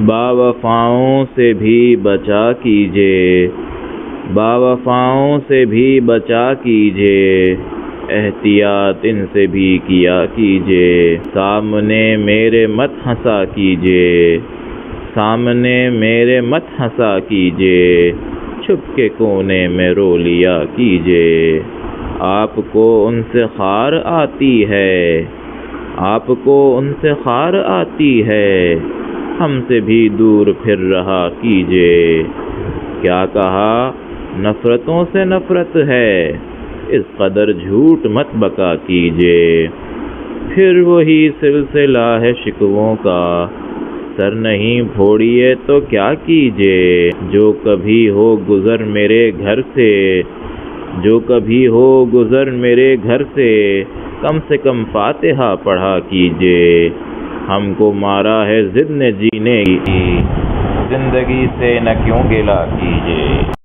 باوفاؤں سے بھی بچا کیجئے، باوفاؤں سے بھی بچا کیجئے، احتیاط ان سے بھی کیا کیجئے۔ سامنے میرے مت ہنسا کیجئے، سامنے میرے مت ہنسا کیجئے، چھپ کے کونے میں رو لیا کیجئے۔ آپ کو ان سے خار آتی ہے، آپ کو ان سے خار آتی ہے، ہم سے بھی دور پھر رہا کیجئے۔ کیا کہا نفرتوں سے نفرت ہے، اس قدر جھوٹ مت بکا کیجئے۔ پھر وہی سلسلہ ہے شکووں کا، سر نہیں پھوڑیے تو کیا کیجئے۔ جو کبھی ہو گزر میرے گھر سے، جو کبھی ہو گزر میرے گھر سے کم فاتحہ پڑھا کیجئے۔ ہم کو مارا ہے ضد نے جینے کی، زندگی سے نہ کیوں گلہ کیجئے۔